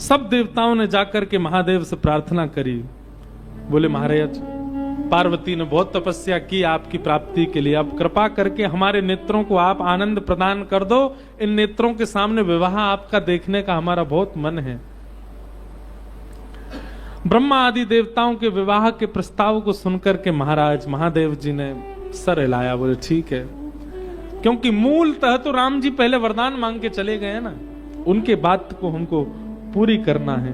सब देवताओं ने जाकर के महादेव से प्रार्थना करी। बोले महाराज, पार्वती ने बहुत तपस्या की आपकी प्राप्ति के लिए, अब कृपा करके हमारे नेत्रों को आप आनंद प्रदान कर दो। इन नेत्रों के सामने विवाह आपका देखने का हमारा बहुत मन है। ब्रह्मा आदि देवताओं के विवाह के प्रस्ताव को सुनकर के महाराज महादेव जी ने सर हिलाया। बोले ठीक है, क्योंकि मूलतः तो राम जी पहले वरदान मांग के चले गए ना, उनके बात को हमको पूरी करना है।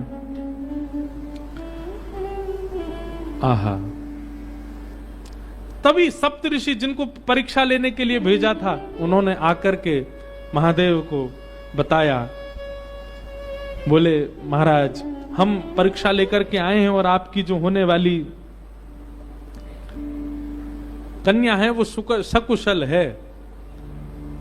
आहा, तभी सप्तऋषि जिनको परीक्षा लेने के लिए भेजा था, उन्होंने आकर के महादेव को बताया। बोले महाराज, हम परीक्षा लेकर के आए हैं और आपकी जो होने वाली कन्या है वो सकुशल है।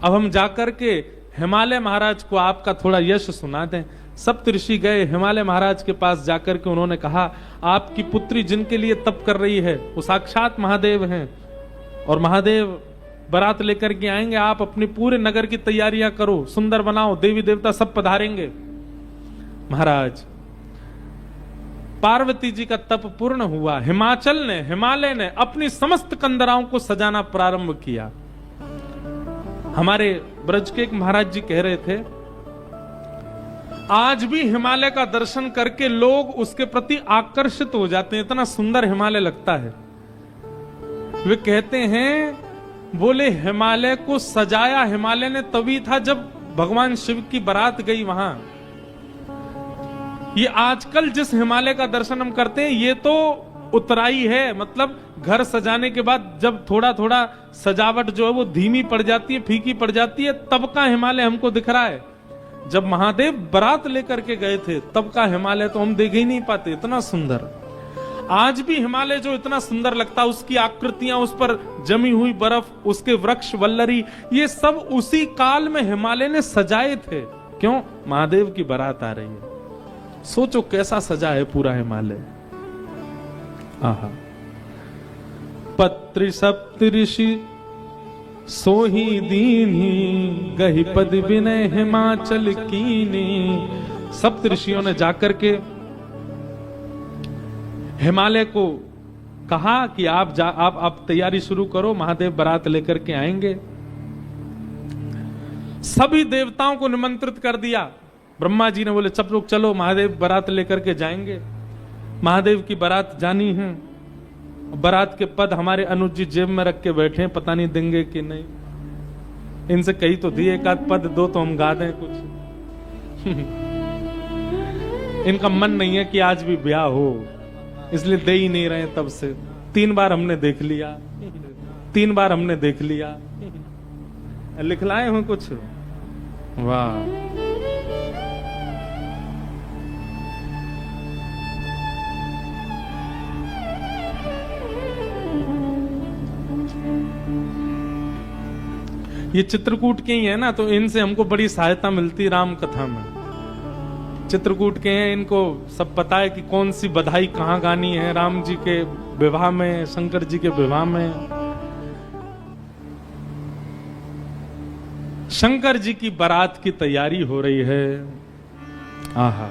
अब हम जाकर के हिमालय महाराज को आपका थोड़ा यश सुना दें। सप्तऋषि गए हिमालय महाराज के पास, जाकर के उन्होंने कहा आपकी पुत्री जिनके लिए तप कर रही है वो साक्षात महादेव हैं, और महादेव बारात लेकर के आएंगे। आप अपने पूरे नगर की तैयारियां करो, सुंदर बनाओ, देवी देवता सब पधारेंगे। महाराज, पार्वती जी का तप पूर्ण हुआ। हिमालय ने अपनी समस्त कंदराओं को सजाना प्रारंभ किया। हमारे ब्रज के एक महाराज जी कह रहे थे, आज भी हिमालय का दर्शन करके लोग उसके प्रति आकर्षित हो जाते हैं, इतना सुंदर हिमालय लगता है। वे कहते हैं, बोले हिमालय को सजाया हिमालय ने तभी था जब भगवान शिव की बारात गई वहां। ये आजकल जिस हिमालय का दर्शन हम करते हैं ये तो उतराई है, मतलब घर सजाने के बाद जब थोड़ा थोड़ा सजावट जो है वो धीमी पड़ जाती है, फीकी पड़ जाती है, तब का हिमालय हमको दिख रहा है। जब महादेव बारात लेकर के गए थे तब का हिमालय तो हम देख ही नहीं पाते, इतना सुंदर। आज भी हिमालय जो इतना सुंदर लगता है, उसकी आकृतियां, उस पर जमी हुई बर्फ, उसके वृक्ष वल्लरी, ये सब उसी काल में हिमालय ने सजाए थे। क्यों? महादेव की बारात आ रही है। सोचो कैसा सजा है पूरा हिमालय। आहा, पत्र सप्तऋषि सोही दीन्ही, गही पद विनय हिमाचल कीनी। सप्तऋषियों ने जाकर के हिमालय को कहा कि आप तैयारी शुरू करो, महादेव बारात लेकर के आएंगे। सभी देवताओं को निमंत्रित कर दिया। ब्रह्मा जी ने बोले सब लोग चलो, महादेव बारात लेकर के जाएंगे। महादेव की बारात जानी है। बारात के पद हमारे अनुज जी जेब में रख के बैठे हैं, पता नहीं देंगे कि नहीं। इनसे कही तो दिए, एक आध पद दो तो हम गा दें कुछ। इनका मन नहीं है कि आज भी ब्याह हो, इसलिए दे ही नहीं रहे तब से। 3 बार हमने देख लिया, 3 बार हमने देख लिया। लिखलाए हो कुछ? वाह, ये चित्रकूट के ही है ना, तो इनसे हमको बड़ी सहायता मिलती राम कथा में। चित्रकूट के हैं, इनको सब पता है कि कौन सी बधाई कहाँ गानी है राम जी के विवाह में, शंकर जी के विवाह में। शंकर जी की बारात की तैयारी हो रही है। आहा,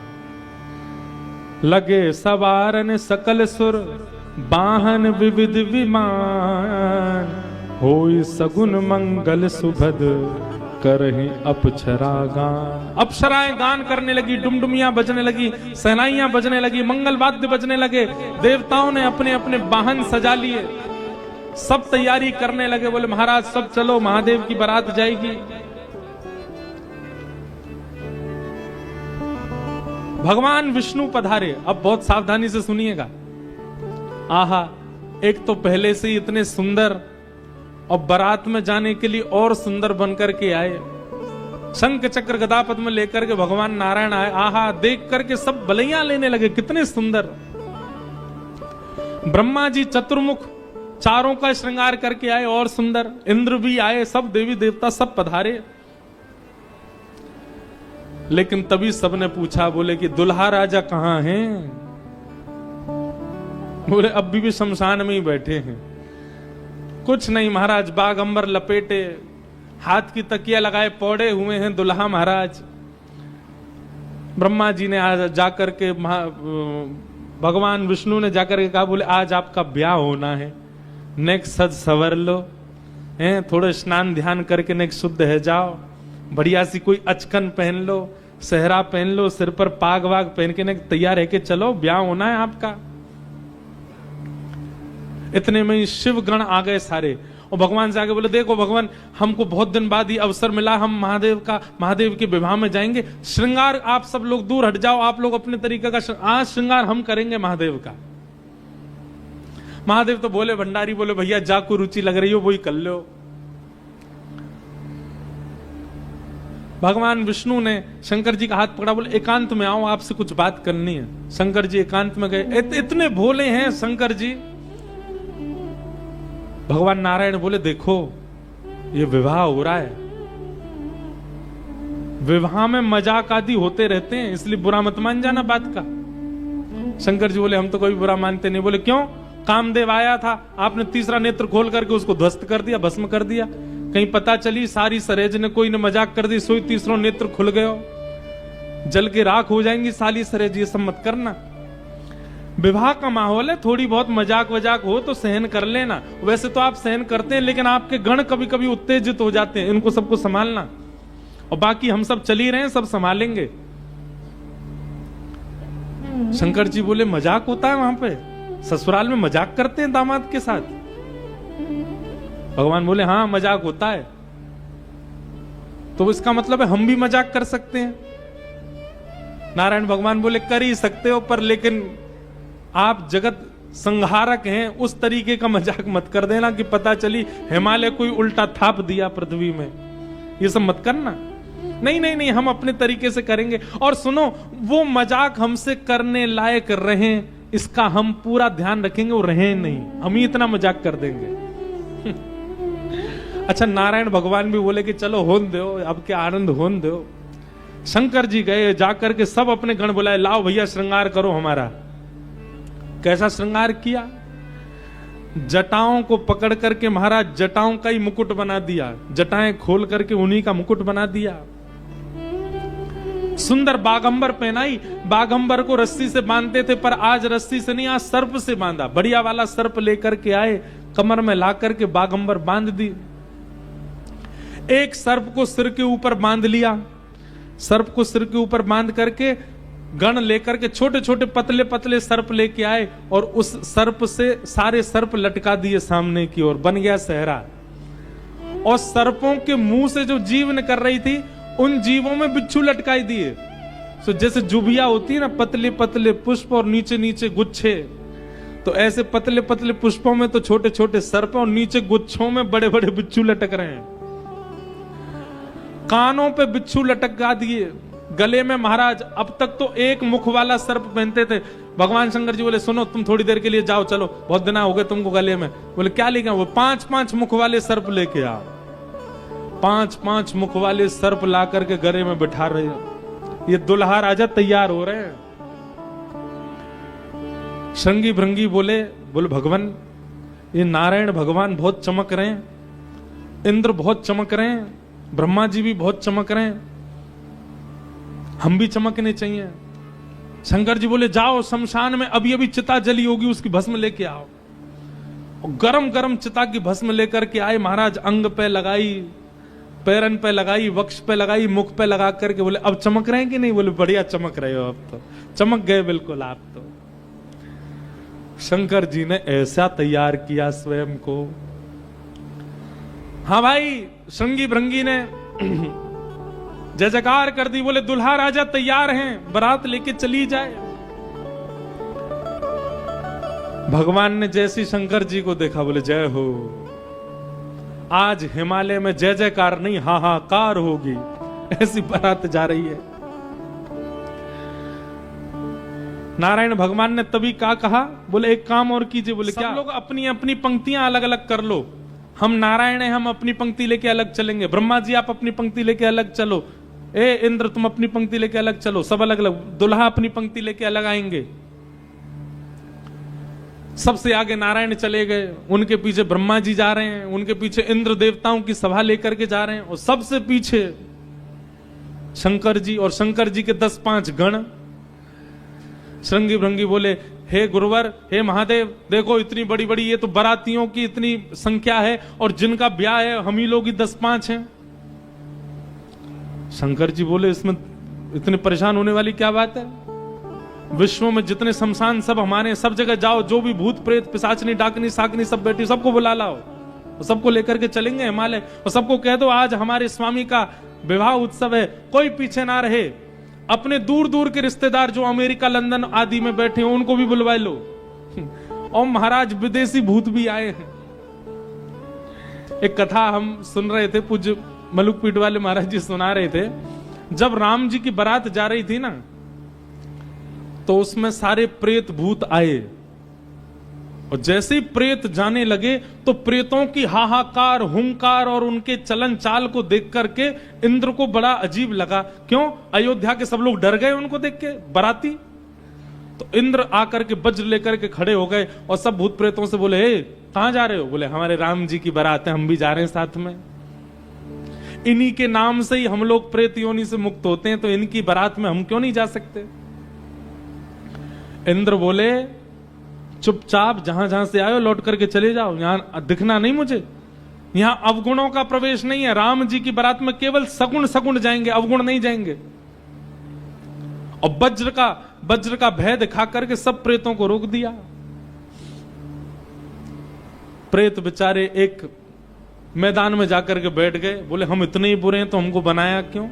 लगे सवारन सकल सुर, वाहन विविध विमान, होई सगुन मंगल सुभद, करहि अप्सरा गान। अप्सराएं गान करने लगी, डुमडुमियां बजने लगी, सहनाइयां बजने लगी, मंगल वाद्य बजने लगे। देवताओं ने अपने अपने वाहन सजा लिए, सब तैयारी करने लगे। बोले महाराज सब चलो, महादेव की बारात जाएगी। भगवान विष्णु पधारे। अब बहुत सावधानी से सुनिएगा। आहा, एक तो पहले से ही इतने सुंदर, और बारात में जाने के लिए और सुंदर बनकर के आए। शंख चक्र गदा पद्म लेकर के भगवान नारायण आए। आहा, देख करके सब बलैया लेने लगे, कितने सुंदर। ब्रह्मा जी चतुर्मुख, चारों का श्रृंगार करके आए, और सुंदर। इंद्र भी आए, सब देवी देवता सब पधारे। लेकिन तभी सबने पूछा, बोले कि दुल्हा राजा कहां हैं? बोले अभी भी शमशान में ही बैठे हैं। कुछ नहीं महाराज, बागंबर लपेटे, हाथ की तकिया लगाए पौड़े हुए हैं दुल्हा महाराज। ब्रह्मा जी ने आज जाकर के भगवान विष्णु ने जाकर के कहा, बोले आज आपका ब्याह होना है, नेक सज सवर लो, हैं थोड़े स्नान ध्यान करके नेक शुद्ध है जाओ, बढ़िया सी कोई अचकन पहन लो, सेहरा पहन लो, सिर पर पाग वाग पहन के नेक तैयार है के चलो, ब्याह होना है आपका। इतने में ही शिव गण आ गए सारे, और भगवान से आगे बोले, देखो भगवान हमको बहुत दिन बाद ये अवसर मिला, हम महादेव के विवाह में जाएंगे, श्रृंगार आप सब लोग दूर हट जाओ, आप लोग अपने तरीके का आज श्रृंगार हम करेंगे महादेव का। महादेव तो बोले, भंडारी बोले, भैया जा को रुचि लग रही हो वही कर लो। भगवान विष्णु ने शंकर जी का हाथ पकड़ा, बोले एकांत में आओ, आपसे कुछ बात करनी है। शंकर जी एकांत में गए। इतने भोले हैं शंकर जी। भगवान नारायण बोले, देखो ये विवाह हो रहा है, विवाह में मजाक आदि होते रहते हैं, इसलिए बुरा मत मान जाना बात का। शंकर जी बोले, हम तो कोई बुरा मानते नहीं। बोले क्यों? कामदेव आया था, आपने तीसरा नेत्र खोल करके उसको ध्वस्त कर दिया, भस्म कर दिया। कहीं पता चली सारी सरेज ने कोई ने मजाक कर दी, सोई तीसरा नेत्र खुल गयो, जल के राख हो जाएंगी साली सरेज, ये सब मत करना। विवाह का माहौल है, थोड़ी बहुत मजाक वजाक हो तो सहन कर लेना। वैसे तो आप सहन करते हैं, लेकिन आपके गण कभी कभी उत्तेजित हो जाते हैं, इनको सबको संभालना। और बाकी हम सब चल ही रहे हैं, सब संभालेंगे। शंकर जी बोले, मजाक होता है वहां पे? ससुराल में मजाक करते हैं दामाद के साथ? भगवान बोले, हाँ मजाक होता है। तो इसका मतलब है हम भी मजाक कर सकते हैं? नारायण भगवान बोले, कर ही सकते हो, पर लेकिन आप जगत संहारक हैं, उस तरीके का मजाक मत कर देना कि पता चली हिमालय कोई उल्टा थाप दिया पृथ्वी में, ये सब मत करना। नहीं नहीं नहीं, हम अपने तरीके से करेंगे। और सुनो, वो मजाक हमसे करने लायक रहे, इसका हम पूरा ध्यान रखेंगे, वो रहे नहीं, हम ही इतना मजाक कर देंगे। अच्छा, नारायण भगवान भी बोले कि चलो होन दो, अब क्या आनंद होन दो। शंकर जी गए, जाकर के सब अपने गण बुलाए, लाओ भैया श्रृंगार करो हमारा। कैसा श्रृंगार किया? जटाओं को पकड़ करके महाराज जटाओं का ही मुकुट बना दिया, जटाएं खोल करके उन्हीं का मुकुट बना दिया। सुंदर बागंबर पहनाई। बागंबर को रस्सी से बांधते थे, पर आज रस्सी से नहीं, आज सर्प से बांधा। बढ़िया वाला सर्प लेकर के आए, कमर में ला करके बागंबर बांध दी। एक सर्प को सिर के ऊपर बांध लिया, सर्प को सिर के ऊपर बांध करके गण लेकर के छोटे छोटे पतले पतले सर्प लेके आए, और उस सर्प से सारे सर्प लटका दिए सामने की ओर, बन गया सहरा। और सर्पों के मुंह से जो जीवन कर रही थी, उन जीवों में बिच्छू लटकाई दिए। सो जैसे जुबिया होती है ना, पतले पतले पुष्प और नीचे नीचे गुच्छे, तो ऐसे पतले पतले पुष्पों में तो छोटे छोटे सर्प, और नीचे गुच्छों में बड़े बड़े बिच्छू लटक रहे हैं। कानों पे बिच्छू लटका दिए, गले में महाराज अब तक तो एक मुख वाला सर्प पहनते थे। भगवान शंकर जी बोले, सुनो तुम थोड़ी देर के लिए जाओ, चलो बहुत दिन हो गए तुमको गले में। बोले क्या लेके आओ? वो 5-5 मुख वाले सर्प लेके आओ। 5-5 मुख वाले सर्प ला करके गले में बिठा रहे हो। ये दुल्हा राजा तैयार हो रहे हैं। श्रृंगी भृंगी बोले भगवान, ये नारायण भगवान बहुत चमक रहे हैं, इंद्र बहुत चमक रहे हैं, ब्रह्मा जी भी बहुत चमक रहे हैं, हम भी चमकने चाहिए। शंकर जी बोले, जाओ शमशान में अभी अभी चिता जली होगी, उसकी भस्म लेके आओ। और गरम गरम चिता की भस्म लेकर के आए महाराज, अंग पे लगाई, पैरन पे लगाई, वक्ष पे लगाई, मुख पे लगा करके बोले, अब चमक रहे हैं कि नहीं? बोले बढ़िया चमक रहे हो, अब तो चमक गए बिल्कुल आप तो। शंकर जी ने ऐसा तैयार किया स्वयं को। हाँ भाई, श्रृंगी भृंगी ने जय जयकार कर दी। बोले दुल्हा राजा तैयार हैं, बारात लेके चली जाए। भगवान ने जैसी शंकर जी को देखा, बोले जय हो, आज हिमालय में जय जयकार नहीं हाहाकार होगी, ऐसी बारात जा रही है। नारायण भगवान ने तभी क्या कहा? बोले एक काम और कीजिए। बोले क्या? सब लोग अपनी अपनी पंक्तियां अलग अलग कर लो। हम नारायण हैं, हम अपनी पंक्ति लेके अलग चलेंगे। ब्रह्मा जी आप अपनी पंक्ति लेके अलग चलो। ए इंद्र तुम अपनी पंक्ति लेके अलग चलो। सब अलग अलग। दुल्हा अपनी पंक्ति लेके अलग आएंगे। सबसे आगे नारायण चले गए, उनके पीछे ब्रह्मा जी जा रहे हैं, उनके पीछे इंद्र देवताओं की सभा लेकर के जा रहे हैं, और सबसे पीछे शंकर जी और शंकर जी के 10-5 गण। श्रृंगी भृंगी बोले, हे गुरुवर, हे महादेव, देखो इतनी बड़ी बड़ी ये तो बारातियों की इतनी संख्या है और जिनका ब्याह है हम ही लोग ही 10-5 हैं। शंकर जी बोले, इसमें इतने परेशान होने वाली क्या बात है? विश्व में जितने शमशान सब हमारे, सब जगह जाओ, जो भी भूत प्रेत पिशाचनी डाकनी साकनी सब बैठी, सबको बुला लाओ, सबको लेकर के चलेंगे हिमालय और सबको कह दो आज हमारे स्वामी का विवाह उत्सव है, कोई पीछे ना रहे। अपने दूर दूर के रिश्तेदार जो अमेरिका लंदन आदि में बैठे हो उनको भी बुलवा लो। और महाराज विदेशी भूत भी आए हैं। एक कथा हम सुन रहे थे, पूज्य मलुकपीठ वाले महाराज जी सुना रहे थे। जब राम जी की बारात जा रही थी ना, तो उसमें सारे प्रेत भूत आए और जैसे ही प्रेत जाने लगे तो प्रेतों की हाहाकार, हुंकार और उनके चलन चाल को देख करके इंद्र को बड़ा अजीब लगा। क्यों? अयोध्या के सब लोग डर गए उनको देख के, बाराती। तो इंद्र आकर के वज्र लेकर के खड़े हो गए और सब भूत प्रेतों से बोले, हे कहां जा रहे हो? बोले हमारे राम जी की बारात है, हम भी जा रहे हैं साथ में। इन्हीं के नाम से ही हम लोग प्रेत योनि से मुक्त होते हैं, तो इनकी बारात में हम क्यों नहीं जा सकते? इंद्र बोले, चुपचाप जहां जहां से आए लौट करके चले जाओ, यहां दिखना नहीं मुझे। यहां अवगुणों का प्रवेश नहीं है। राम जी की बारात में केवल सगुण सगुण जाएंगे, अवगुण नहीं जाएंगे। और वज्र का भय दिखा करके सब प्रेतों को रोक दिया। प्रेत बेचारे एक मैदान में जाकर के बैठ गए। बोले हम इतने ही बुरे हैं तो हमको बनाया क्यों?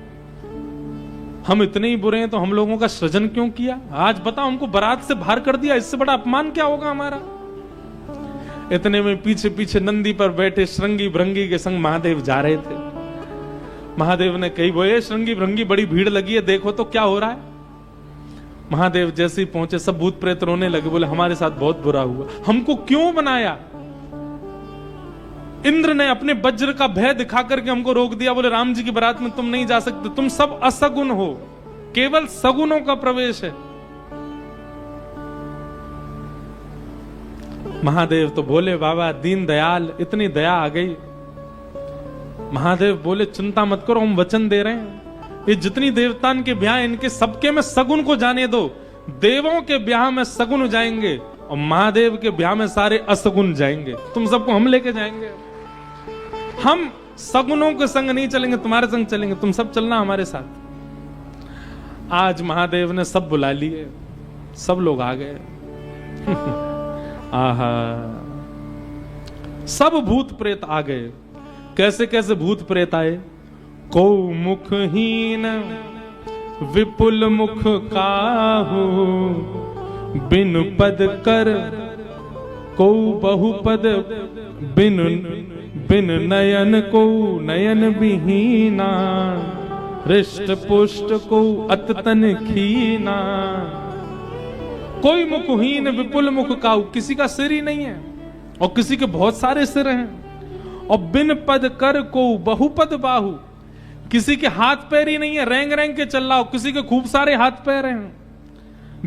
हम इतने ही बुरे हैं तो हम लोगों का सृजन क्यों किया? आज बताओ, हमको बारात से बाहर कर दिया, इससे बड़ा अपमान क्या होगा हमारा? इतने में पीछे पीछे नंदी पर बैठे श्रृंगी भृंगी के संग महादेव जा रहे थे। महादेव ने कही, बोले श्रृंगी भृंगी बड़ी भीड़ लगी है, देखो तो क्या हो रहा है। महादेव जैसे ही पहुंचे सब भूत प्रेत रोने लगे। बोले हमारे साथ बहुत बुरा हुआ, हमको क्यों बनाया? इंद्र ने अपने वज्र का भय दिखा करके हमको रोक दिया। बोले राम जी की बारात में तुम नहीं जा सकते, तुम सब असगुण हो, केवल सगुणों का प्रवेश है। महादेव तो बोले, बाबा दीन दयाल, इतनी दया आ गई। महादेव बोले, चिंता मत करो, हम वचन दे रहे हैं, ये जितनी देवतान के ब्याह इनके सबके में सगुण को जाने दो। देवों के ब्याह में सगुण जाएंगे और महादेव के ब्याह में सारे असगुण जाएंगे। तुम सबको हम लेके जाएंगे। हम सगुनों के संग नहीं चलेंगे, तुम्हारे संग चलेंगे, तुम सब चलना हमारे साथ। आज महादेव ने सब बुला लिए, सब लोग आ गए। आहा, सब भूत प्रेत आ गए। कैसे कैसे भूत प्रेत आए? को मुखहीन विपुल मुख काहू, बिनु पद कर को बहुपद, बिन नयन को नयन विहीना, हृष्ट पुष्ट को अततन खीना। कोई मुखहीन विपुल मुख काऊ, किसी का सिर ही नहीं है और किसी के बहुत सारे सिर हैं। और बिन पद कर को बहुपद बाहु, किसी के हाथ पैर ही नहीं है, रेंग रेंग के चल रहा हो, किसी के खूब सारे हाथ पैर हैं।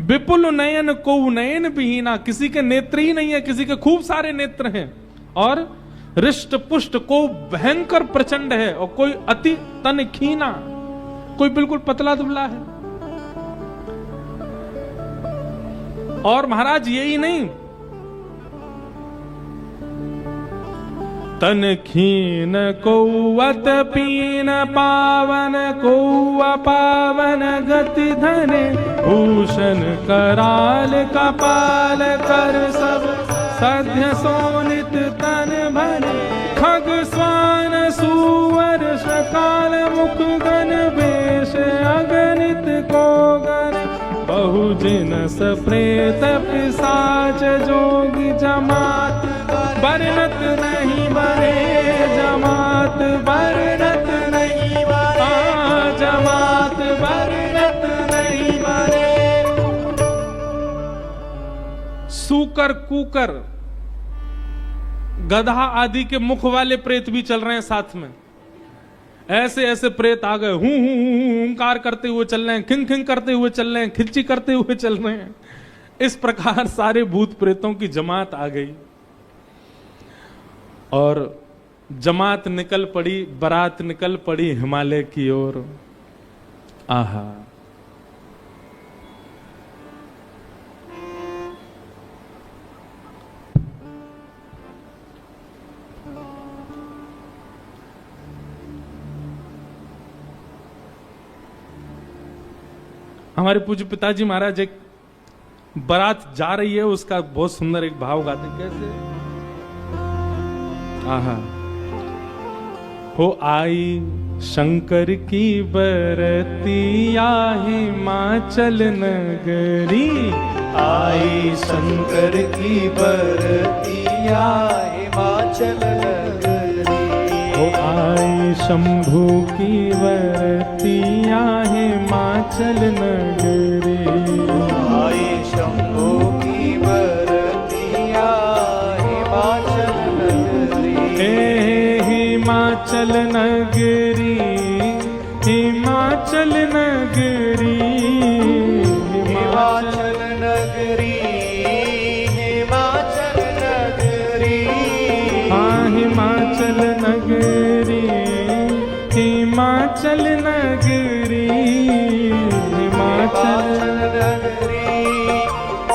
विपुल नयन को नयन विहीना, किसी के नेत्र ही नहीं है, किसी के खूब सारे नेत्र हैं। और हृष्ट पुष्ट को भयंकर प्रचंड है और कोई अति तन खीना, कोई बिल्कुल पतला दुबला है। और महाराज यही नहीं, तन खीन को अत पीन पावन को अपावन गति धने, भूषण कराल कपाल कर सब सध्य सोनित तन भने, खग स्वान सुवर शकाल मुख गण वेश अगणित को गण, बहुजिनस प्रेत पिशाच जोगी जमात, बरनत नहीं बरे जमात, बरनत नहीं बरे जमात, बरनत नहीं बरे। सूकर कुकर गधा आदि के मुख वाले प्रेत भी चल रहे हैं साथ में। ऐसे ऐसे प्रेत आ गए, हूं हुंकार करते हुए चल रहे हैं, खिंग खिंग करते हुए चल रहे हैं, खिल्ची करते हुए चल रहे हैं। इस प्रकार सारे भूत प्रेतों की जमात आ गई और जमात निकल पड़ी, बारात निकल पड़ी हिमालय की ओर। आहा। हमारे पूज्य पिताजी महाराज एक बारात जा रही है, उसका बहुत सुंदर एक भाव गाते हैं। कैसे? आहा। हो आई शंकर की बरतिया हिमाचल नगरी, आई शंकर की बरतिया हिमाचल नगरी। हो आई शंभू की बरतिया हिमाचल नगरी, आई शंभू की बरतिया हिमाचल नगरी। हिमाचल नगरी, हिमाचल नगरी, हिमाचल नगरी, हिमाचल नगरी। हाँ हिमाचल नगरी, हिमाचल नगरी, हिमाचल नगरी,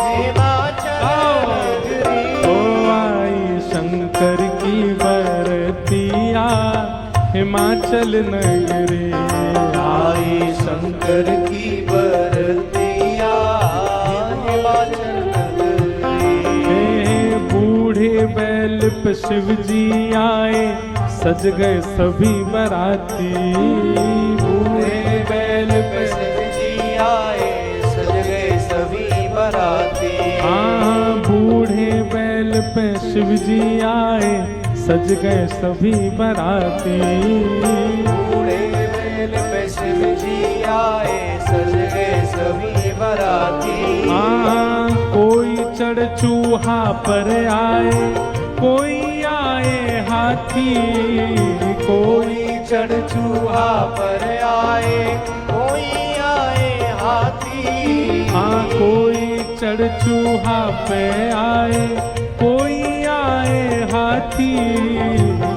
हिमाचल नगरी। ओ आई शंकर की बरतिया हिमाचल नगरी, आई शंकर की बरतिया हिमाचल नगरी। बूढ़े बैल पे शिव जी आए, सज गए सभी बराती। बूढ़े बैल पे शिव जी आए, सज गए सभी बराती। हाँ बूढ़े बैल पे शिव जी आए, सज गए सभी बराती। बूढ़े बैल पे शिव जी आए, सज गए सभी बराती। हाँ कोई चढ़ चूहा पर आए, कोई आए हाथी, कोई चढ़ चूहा पर आए, कोई आए हाथी। हाँ कोई चढ़ चूहा पे आए, कोई आए हाथी,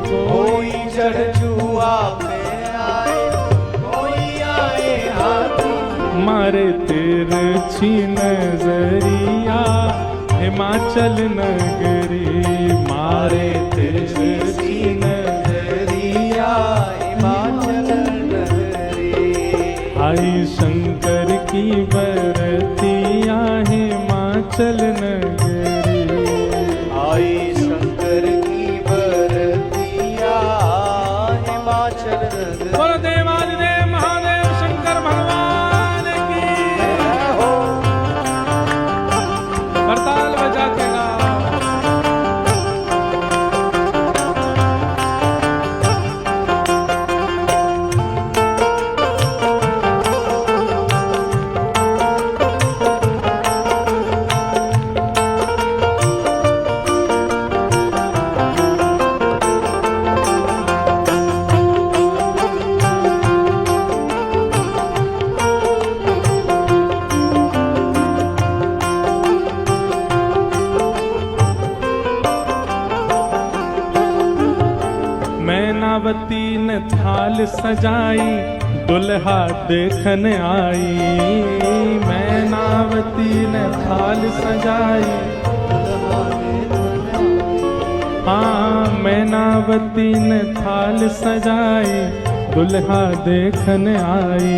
कोई चढ़ चूहा पे आए, कोई आए हाथी। मारे तिरछी नजरिया हिमाचल नगरी, मारे तिरछी नजरिया हिमाचल नगरी। आई शंकर की बरतिया हिमाचल नगरी, आई शंकर की बरतिया हिमाचल नगरी। बोलो देवादिदेव महादेव शंकर भगवान की। हो करताल बजा के गाओ। मैनावती ने थाल सजाई, दुल्हा देखन आई। मैनावती ने थाल सजाई, हाँ मैनावती ने थाल सजाई, दुल्हा देखन आई।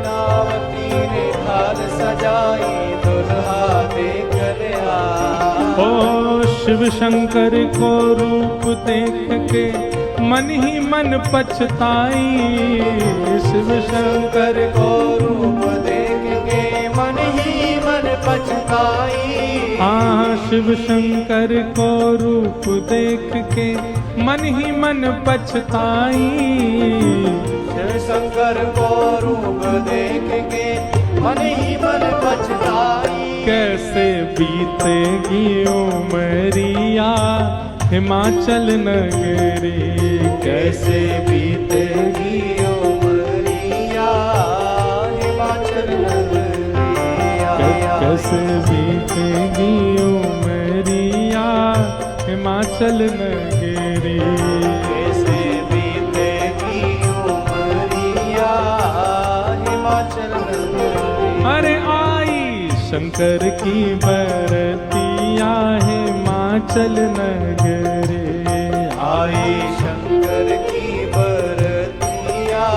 नावती ने थाल सजाई, दुल्हा देखन आई। ओ शिव शंकर को रूप देख के मन ही मन पछताई। शिव शंकर को रूप देख के मन ही मन पछताई। हाँ शिव शंकर को रूप देख के मन ही मन पछताई। शिव शंकर को रूप देख के मन ही मन पछताई। कैसे बीतेगी उमरिया हिमाचल नगरी, कैसे बीतेगी उमरिया हिमाचल नगरिया। कैसे बीतेगी उमरिया हिमाचल नगरी। कैसे बीतेगी उमरिया अरे आई शंकर की बरतिया हिमाचल नगरे, आई शंकर की बरतिया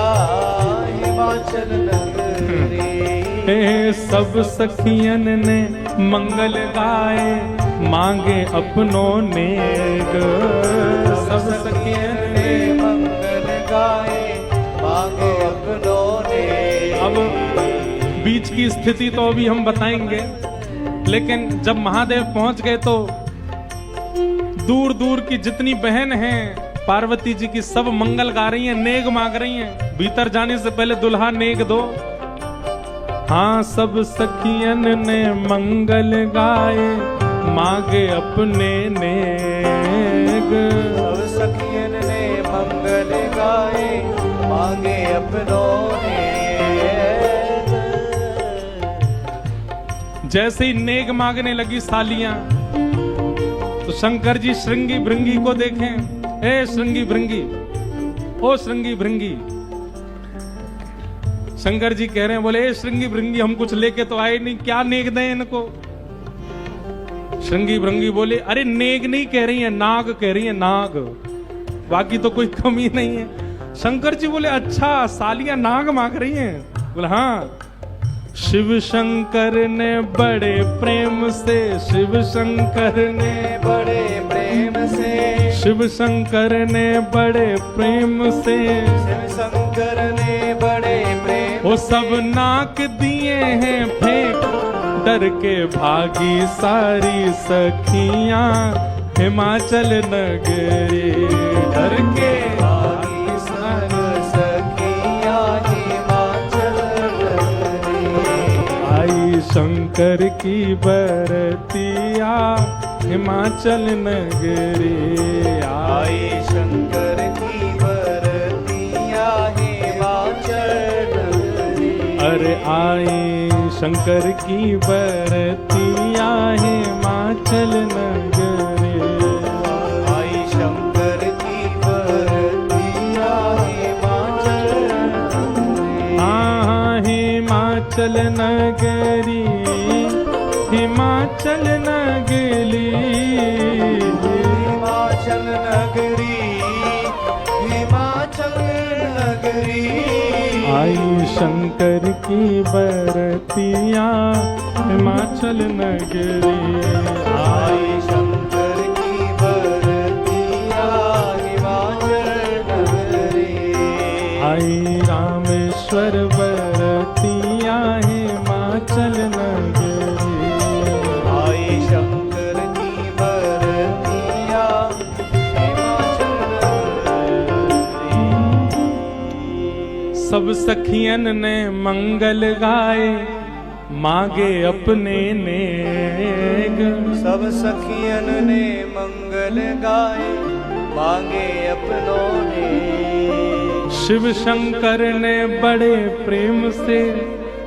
हिमाचल नगरे। सब सखियन ने मंगल गाए मांगे अपनों नेग, सब सखियन ने मंगल गाए मांगे अपनों ने। अब बीच की स्थिति तो अभी हम बताएंगे, लेकिन जब महादेव पहुंच गए तो दूर दूर की जितनी बहन हैं पार्वती जी की सब मंगल गा रही हैं, नेग मांग रही हैं। भीतर जाने से पहले दुल्हा नेग दो। हाँ सब सखियन ने मंगल गाए मांगे अपने नेग, सब सखियन ने मंगल गाए मांगे अपनों ने। जैसे ही नेग मांगने लगी सालियां तो शंकर जी श्रृंगी भृंगी को देखें। ए श्रृंगी भृंगी, ओ श्रृंगी भृंगी। शंकर जी कह रहे हैं, बोले ए श्रृंगी भृंगी हम कुछ लेके तो आए नहीं, क्या नेग दें इनको। श्रृंगी भृंगी बोले अरे नेग नहीं कह रही है, नाग कह रही है, नाग, बाकी तो कोई कमी नहीं है। शंकर जी बोले अच्छा सालियां नाग मांग रही हैं। बोले हाँ। शिव शंकर ने बड़े प्रेम से, शिव शंकर ने बड़े प्रेम से, शिव शंकर ने बड़े प्रेम से, शिव शंकर ने बड़े प्रेम वो सब नाक दिए हैं फेंक, डर के भागी सारी सखियां हिमाचल नगरी, डर के भागी सारी सखियां हिमाचल नगरी। आई शंकर की बरतिया हिमाचल नगरी, आई शंकर की बरतिया हिमाचल नगरी। अरे आई शंकर की बरतिया हिमाचल नगरी, आई शंकर की बरतिया हिमाचल नगरी। हाँ हिमाचल नगरी, हिमाचल नगरी, हिमाचल नगरी, हिमाचल नगरी। आई शंकर की बरतिया हिमाचल नगरी, आई शंकर की बरतिया हिमाचल नगरी। आई रामेश्वर बरतिया हिमाचल नगरी, आई शंकर की बरतिया हिमाचल नगरी। सब सखियन ने मंगल गाए मांगे अपने नेग, सब सखियन ने मंगल गाए मांगे अपनों ने। शिव शंकर ने बड़े प्रेम से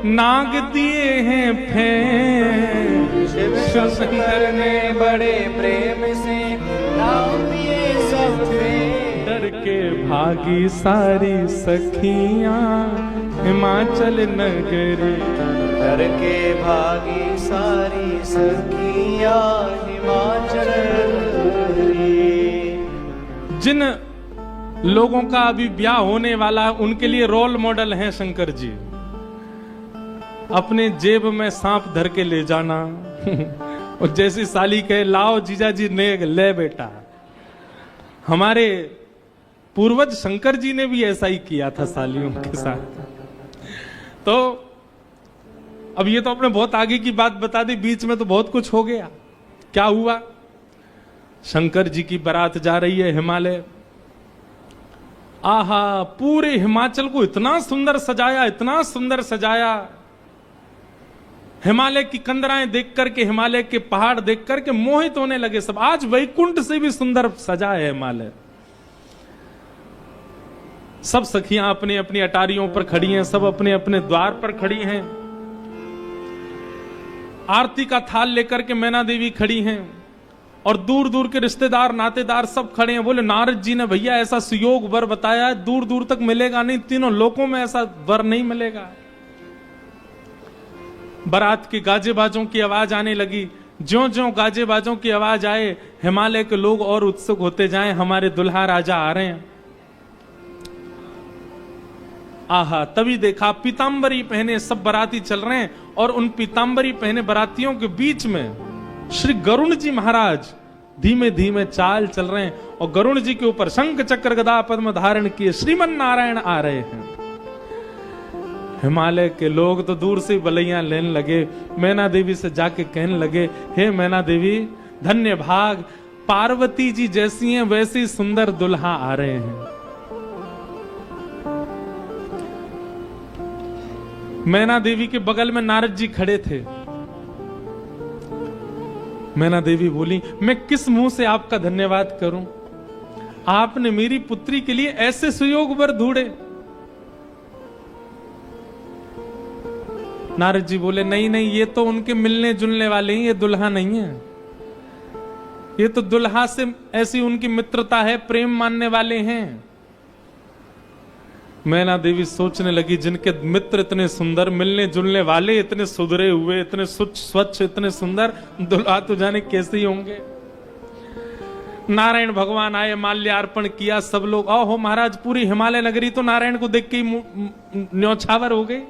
नाग दिए हैं फेंक, शिव शंकर ने बड़े प्रेम से नाम दिए सब फेंक। डर के भागी सारी सखियां हिमाचल नगरी, डर के भागी सारी सखियां हिमाचल नगरी। जिन लोगों का अभी ब्याह होने वाला है उनके लिए रोल मॉडल हैं शंकर जी। अपने जेब में सांप धर के ले जाना और जैसी साली कहे लाओ जीजा जी नेग ले बेटा। हमारे पूर्वज शंकर जी ने भी ऐसा ही किया था सालियों के साथ। तो अब ये तो आपने बहुत आगे की बात बता दी, बीच में तो बहुत कुछ हो गया। क्या हुआ? शंकर जी की बारात जा रही है हिमालय। आहा, पूरे हिमाचल को इतना सुंदर सजाया, इतना सुंदर सजाया। हिमालय की कंदराएं देख करके, हिमालय के पहाड़ देख करके मोहित होने लगे सब। आज वैकुंठ से भी सुंदर सजा है हिमालय। सब सखियां अपनी अपनी अटारियों पर खड़ी हैं, सब अपने अपने द्वार पर खड़ी हैं। आरती का थाल लेकर के मैना देवी खड़ी हैं और दूर दूर के रिश्तेदार नातेदार सब खड़े हैं। बोले नारद जी ने भैया ऐसा सुयोग वर बताया है, दूर दूर तक मिलेगा नहीं, तीनों लोकों में ऐसा वर नहीं मिलेगा। बारात के गाजे बाजों की आवाज आने लगी। ज्यों ज्यों गाजे बाजों की आवाज आए, हिमालय के लोग और उत्सुक होते जाएं, हमारे दुल्हा राजा आ रहे हैं। आहा, तभी देखा पीतांबरी पहने सब बाराती चल रहे हैं, और उन पीतांबरी पहने बारातियों के बीच में श्री गरुण जी महाराज धीमे धीमे चाल चल रहे हैं, और गरुण जी के ऊपर शंख चक्र गदा पद्म धारण किए श्रीमन नारायण आ रहे हैं। हिमालय के लोग तो दूर से बलैयां लेने लगे। मैना देवी से जाके कहने लगे, हे मैना देवी, धन्य भाग, पार्वती जी जैसी हैं वैसी सुंदर दुल्हा आ रहे हैं। मैना देवी के बगल में नारद जी खड़े थे। मैना देवी बोली, मैं किस मुंह से आपका धन्यवाद करूं? आपने मेरी पुत्री के लिए ऐसे सुयोग वर ढूंढे। नारद जी बोले, नहीं नहीं, ये तो उनके मिलने जुलने वाले हैं, ये दुल्हा नहीं है। ये तो दुल्हा से ऐसी उनकी मित्रता है, प्रेम मानने वाले हैं। मैना देवी सोचने लगी, जिनके मित्र इतने सुंदर, मिलने जुलने वाले इतने सुधरे हुए, इतने स्वच्छ, इतने सुंदर, दुल्हा तो जाने कैसे ही होंगे। नारायण भगवान आए, माल्यार्पण किया, सब लोग, ओहो महाराज, पूरी हिमालय नगरी तो नारायण को देख के ही न्यौछावर हो गई।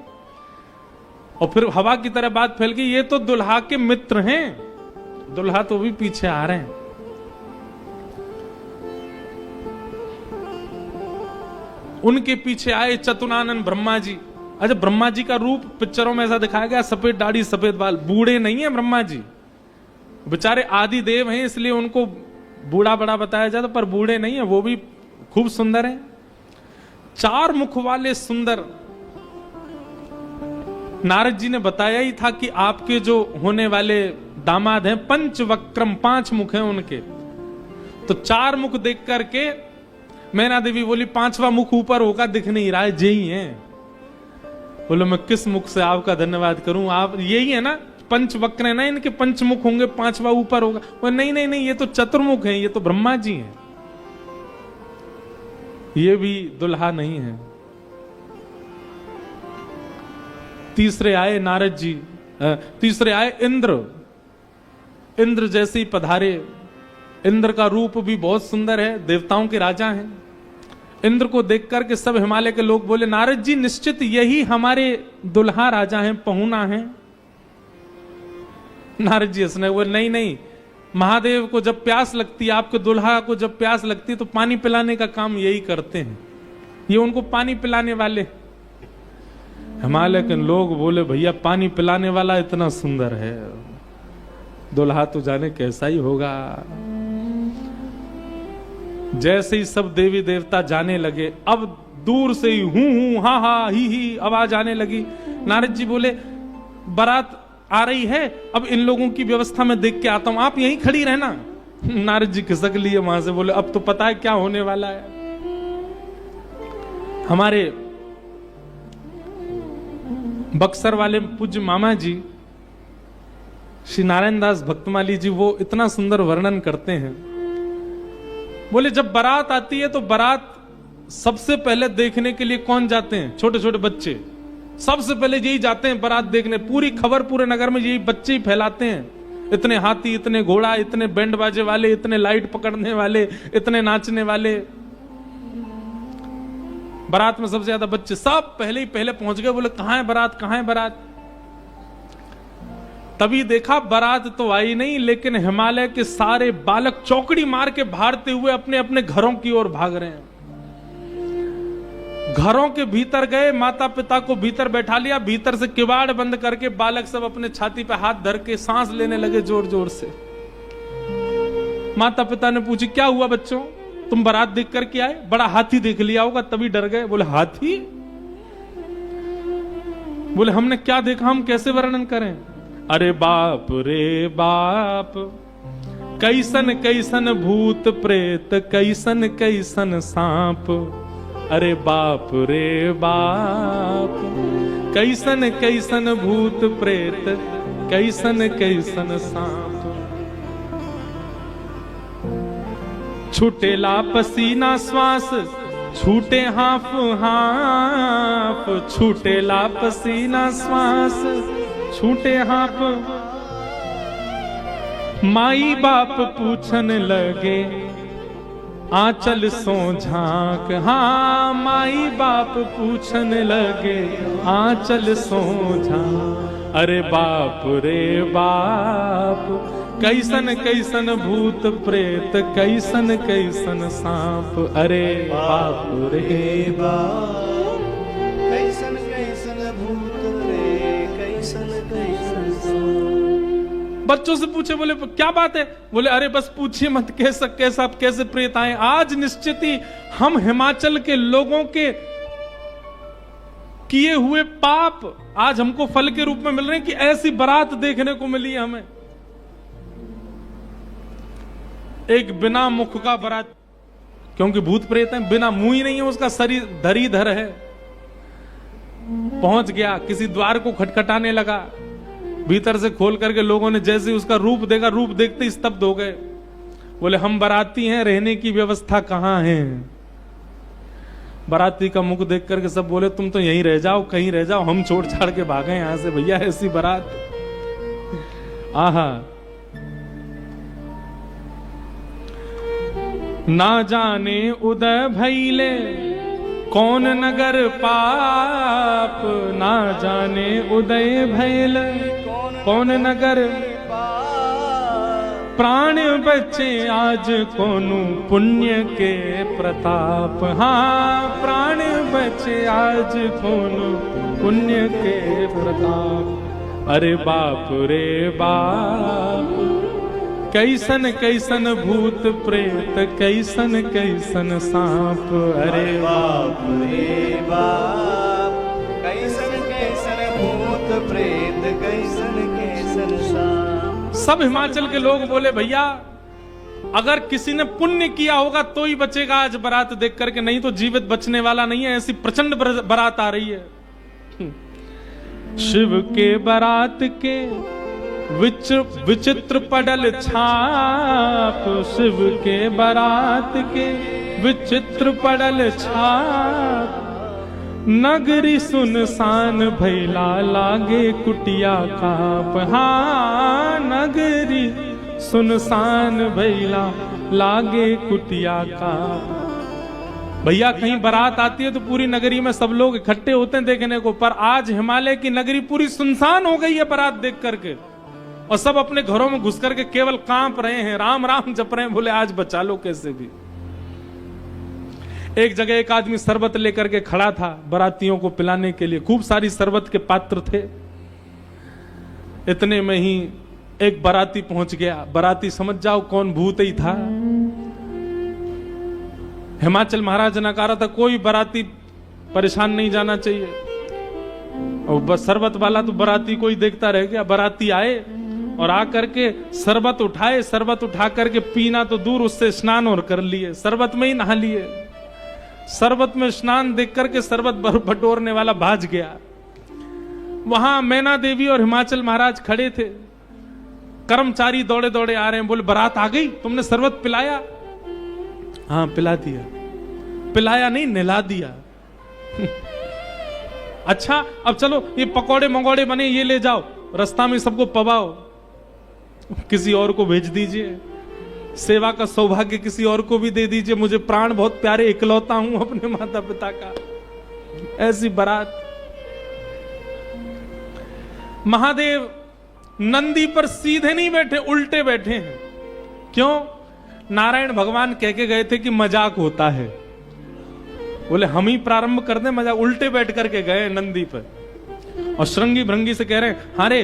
और फिर हवा की तरह बात फैल गई, ये तो दुल्हा के मित्र हैं। दुल्हा तो भी पीछे आ रहे हैं। उनके पीछे आए चतुरानन ब्रह्मा जी। अच्छा, ब्रह्मा जी का रूप पिक्चरों में ऐसा दिखाया गया, सफेद दाढ़ी सफेद बाल, बूढ़े नहीं है ब्रह्मा जी, बेचारे आदि देव हैं, इसलिए उनको बूढ़ा बड़ा बताया जाता, पर बूढ़े नहीं है, वो भी खूब सुंदर हैं। 4 मुख वाले सुंदर। नारद जी ने बताया ही था कि आपके जो होने वाले दामाद हैं पंचवक्रम, 5 मुख हैं उनके। तो 4 मुख देख करके मैना देवी बोली, 5वां मुख ऊपर होगा, दिख नहीं रहा है, यही है। बोलो, मैं किस मुख से आपका धन्यवाद करूं? आप यही है ना, पंचवक्र है ना, इनके 5 मुख होंगे, 5वां ऊपर होगा। वो नहीं नहीं नहीं, ये तो चतुर्मुख हैं, ये तो ब्रह्मा जी हैं, ये भी दुल्हा नहीं है। तीसरे आए नारद जी, तीसरे आए इंद्र। इंद्र जैसे ही पधारे। इंद्र का रूप भी बहुत सुंदर है, देवताओं के राजा हैं। इंद्र को देख करके सब हिमालय के लोग बोले, नारद जी निश्चित यही हमारे दुल्हा राजा हैं, पहुना हैं। नारद जी हंसने बोले, नहीं नहीं, महादेव को जब प्यास लगती है, आपके दुल्हा को जब प्यास लगती है तो पानी पिलाने का काम यही करते हैं, ये उनको पानी पिलाने वाले। हिमालय के लोग बोले, भैया पानी पिलाने वाला इतना सुंदर है, दुल्हा तो जाने कैसा ही होगा। जैसे ही सब देवी देवता जाने लगे, अब दूर से ही हूं हा हा ही आवाज आने लगी। नारद जी बोले, बारात आ रही है, अब इन लोगों की व्यवस्था में देख के आता हूं, आप यहीं खड़ी रहना। नारद जी खिसक लिए वहां से, बोले, अब तो पता है क्या होने वाला है। हमारे बक्सर वाले पूज्य मामा जी श्री नारायण दास भक्तमाली जी, वो इतना सुंदर वर्णन करते हैं। बोले, जब बारात आती है तो बारात सबसे पहले देखने के लिए कौन जाते हैं? छोटे छोटे बच्चे सबसे पहले यही जाते हैं बारात देखने। पूरी खबर पूरे नगर में यही बच्चे ही फैलाते हैं। इतने हाथी, इतने घोड़ा, इतने बैंड बाजे वाले, इतने लाइट पकड़ने वाले, इतने नाचने वाले। बारात में सबसे ज्यादा बच्चे, सब पहले ही पहले पहुंच गए। बोले, कहां है बारात, कहां है बारात? तभी देखा बारात तो आई नहीं, लेकिन हिमालय के सारे बालक चौकड़ी मार के भागते हुए अपने अपने घरों की ओर भाग रहे हैं। घरों के भीतर गए, माता पिता को भीतर बैठा लिया, भीतर से किवाड़ बंद करके बालक सब अपने छाती पे हाथ धर के सांस लेने लगे जोर जोर से। माता पिता ने पूछी, क्या हुआ बच्चों, तुम बारात देख करके आए? बड़ा हाथी देख लिया होगा तभी डर गए। बोले, हाथी? बोले, हमने क्या देखा, हम कैसे वर्णन करें? अरे बाप रे बाप, कैसन कैसन भूत प्रेत, कैसन कैसन सांप। अरे बाप रे बाप, कैसन कैसन भूत प्रेत, कैसन कैसन सांप। छूटेला पसीना श्वास, छूटे हाफ हाफ, छूटेला पसीना श्वास, छूटे हाप, माई बाप पूछन लगे आंचल सो झांक। हाँ माई बाप पूछन लगे आंचल सो झांक। अरे बाप रे बाप, कैसन कैसन भूत प्रेत, कैसन कैसन सांप। अरे बाप रे बाप, कैसन कैसन भूत प्रेत, कैसन कैसन सांप। बच्चों से पूछे, बोले क्या बात है? बोले अरे बस पूछिए मत, कैसे प्रेत आए। आज निश्चित ही हम हिमाचल के लोगों के किए हुए पाप आज हमको फल के रूप में मिल रहे हैं कि ऐसी बारात देखने को मिली हमें। एक बिना मुख का बारात, क्योंकि भूत प्रेत है, बिना मुंह ही नहीं है, उसका शरीर धरीधर है। पहुंच गया, किसी द्वार को खटखटाने लगा, भीतर से खोल करके लोगों ने जैसे उसका रूप देखा, रूप देखते ही स्तब्ध हो गए। बोले हम बाराती हैं, रहने की व्यवस्था कहां है? बाराती का मुख देख करके सब बोले तुम तो यहीं रह जाओ, कहीं रह जाओ, हम छोड़ छाड़ के भागे यहां से, भैया ऐसी बारात। आहा, ना जाने उदय भैले कौन नगर पाप, ना जाने उदय भैले कौन नगर प्राण बचे आज कोनु पुण्य के प्रताप। हाँ प्राण बचे आज कोनु पुण्य के प्रताप। अरे बाप रे बाप, कैसन कैसन भूत प्रेत, कैसन कैसन सांप। अरे बाप रे बाप, कैसन कैसन भूत प्रेत, कैसन कैसन सांप। सब हिमाचल के लोग बोले भैया अगर किसी ने पुण्य किया होगा तो ही बचेगा आज बारात देख करके, नहीं तो जीवित बचने वाला नहीं है। ऐसी प्रचंड बारात आ रही है। शिव के बारात के विचित्र पडल छाप, शिव के बारात के विचित्र पडल छाप। नगरी सुनसान भैला लागे कुटिया काप। हाँ नगरी सुनसान भैला लागे कुटिया काप। भैया कहीं बारात आती है तो पूरी नगरी में सब लोग इकट्ठे होते हैं देखने को, पर आज हिमालय की नगरी पूरी सुनसान हो गई है बारात देख करके, और सब अपने घरों में घुस करके केवल कांप रहे हैं, राम राम जप रहे हैं। बोले आज बचा लो कैसे भी। एक जगह एक आदमी शरबत लेकर के खड़ा था बारातियों को पिलाने के लिए, खूब सारी शरबत के पात्र थे। इतने में ही एक बाराती पहुंच गया। बाराती समझ जाओ कौन भूत ही था। हिमाचल महाराज ने कहा था कोई बाराती परेशान नहीं जाना चाहिए, और बस शरबत वाला तो बाराती को ही देखता रह गया। बाराती आए और आकर के शरबत उठाए, शरबत उठा करके पीना तो दूर, उससे स्नान और कर लिए, शरबत में ही नहा लिए। शरबत में स्नान देख करके शरबत बटोरने वाला भाज गया। वहां मैना देवी और हिमाचल महाराज खड़े थे। कर्मचारी दौड़े दौड़े आ रहे हैं, बोले बारात आ गई, तुमने शरबत पिलाया? हाँ पिला दिया। पिलाया नहीं, नहला दिया। अच्छा अब चलो ये पकौड़े मंगौड़े बने, ये ले जाओ, रास्ता में सबको पवाओ, किसी और को भेज दीजिए, सेवा का सौभाग्य किसी और को भी दे दीजिए, मुझे प्राण बहुत प्यारे, इकलौता हूं अपने माता पिता का। ऐसी बारात। महादेव नंदी पर सीधे नहीं बैठे, उल्टे बैठे हैं। क्यों? नारायण भगवान कह के गए थे कि मजाक होता है। बोले हम ही प्रारंभ कर दें मजाक, उल्टे बैठ करके गए नंदी पर और श्रृंगी भृंगी से कह रहे हैं हारे